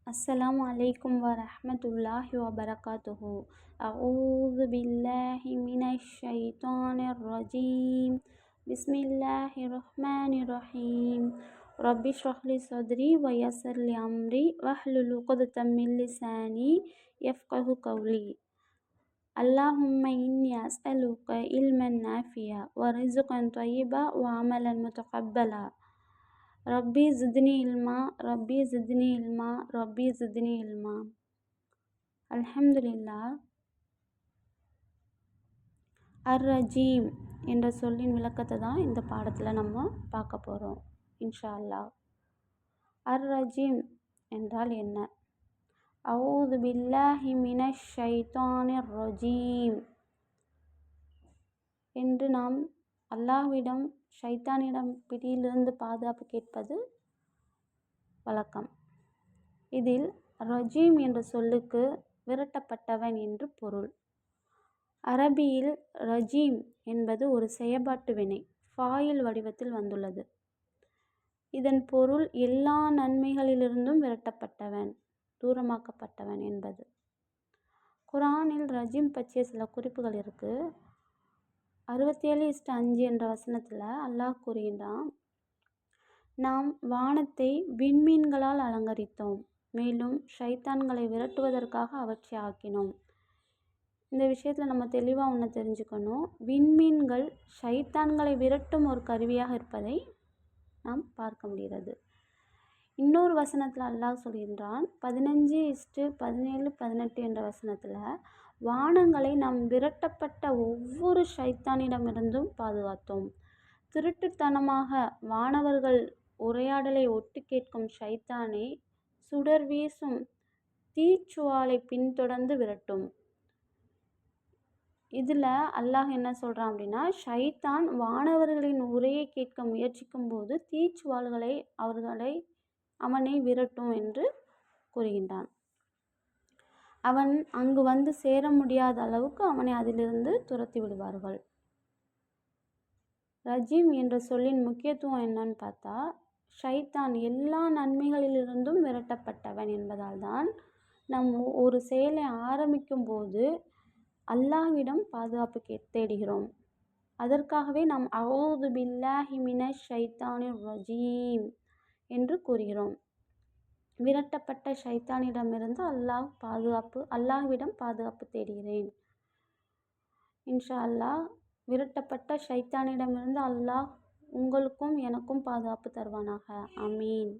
अस्सलामु अलैकुम व रहमतुल्लाहि व बरकातुहू। अऊज़ु बिल्लाहि मिनश शैतानिर रजीम। बिस्मिल्लाहिर रहमानिर रहीम। रब्बि इश्रह ली सदरी व यस्सिर ली अमरी वहलुल उक़दतम मिन लिसानी यफ़क़हू क़ौली। अल्लाहुम्मा इन्नी अस्अलुका इल्मन नाफ़िआ व रिज़्क़न तय्यिबा व अमलन मुतक़ब्बला। रब्बी ज़िदनी इल्मा, रब्बी ज़िदनी इल्मा, रब्बी ज़िदनी इल्मा। அல்ஹம்துலில்லாஹ். அர்-ரஜீம் என்ற சொல்லின் விளக்கத்தை தான் இந்த பாடத்தில் நம்ம பார்க்க போகிறோம் இன்ஷா அல்லாஹ். அர்-ரஜீம் என்றால் என்ன? அஊது பில்லாஹி மினஷ் ஷைத்தானிர் ரஜீம் என்று நாம் அல்லாஹ்விடம் ஷைத்தானிடம் பிடியிலிருந்து பாதுகாப்பு கேட்பது வழக்கம். இதில் ரஜீம் என்ற சொல்லுக்கு விரட்டப்பட்டவன் என்று பொருள். அரபியில் ரஜீம் என்பது ஒரு செயற்பாட்டு வினை ஃபாயில் வடிவத்தில் வந்துள்ளது. இதன் பொருள் எல்லா நன்மைகளிலிருந்தும் விரட்டப்பட்டவன், தூரமாக்கப்பட்டவன் என்பது. குர்ஆனில் ரஜீம் பற்றிய சில குறிப்புகள் இருக்குது. 67:5 என்ற வசனத்தில் அல்லாஹ் கூறுகின்றான், நாம் வானத்தை விண்மீன்களால் அலங்கரித்தோம், மேலும் ஷைத்தான்களை விரட்டுவதற்காக அவற்றை ஆக்கினோம். இந்த விஷயத்தில் நம்ம தெளிவாக ஒன்று தெரிஞ்சுக்கணும். விண்மீன்கள் ஷைத்தான்களை விரட்டும் ஒரு கருவியாக இருப்பதை நாம் பார்க்க முடிகிறது. இன்னொரு வசனத்தில் அல்லாஹ் சொல்கின்றான், 15:17-18 என்ற வசனத்தில் வானங்களை நாம் விரட்டப்பட்ட ஒவ்வொரு ஷைத்தானிடமிருந்தும் பாதுகாத்தோம். திருட்டுத்தனமாக வானவர்கள் உரையாடலை ஒட்டு கேட்கும் ஷைத்தானை சுடர் வீசும் தீச்சுவாலை பின்தொடர்ந்து விரட்டும். இதில் அல்லாஹ் என்ன சொல்கிறான் அப்படின்னா, ஷைத்தான் வானவர்களின் உரையை கேட்க முயற்சிக்கும் போது தீச்சுவால்களை அவனை விரட்டும் என்று கூறுகின்றான். அவன் அங்கு வந்து சேர முடியாத அளவுக்கு அவனை அதிலிருந்து துரத்தி விடுவார்கள். ரஜீம் என்ற சொல்லின் முக்கியத்துவம் என்னன்னு பார்த்தா, ஷைத்தான் எல்லா நன்மைகளிலிருந்தும் விரட்டப்பட்டவன் என்பதால் தான் நாம் ஒரு செயலை ஆரம்பிக்கும் போது அல்லாஹ்விடம் பாதுகாப்பு தேடுகிறோம். அதற்காகவே நாம் அஊது பில்லாஹி மினஷ் ஷைத்தானிர் ரஜீம் என்று கூறுகிறோம். விரட்டப்பட்ட ஷைத்தானிடமிருந்து அல்லாஹ்விடம் பாதுகாப்பு தேடுகிறேன். இன்ஷா அல்லாஹ் விரட்டப்பட்ட ஷைத்தானிடமிருந்து அல்லாஹ் உங்களுக்கும் எனக்கும் பாதுகாப்பு தருவானாக. ஆமீன்.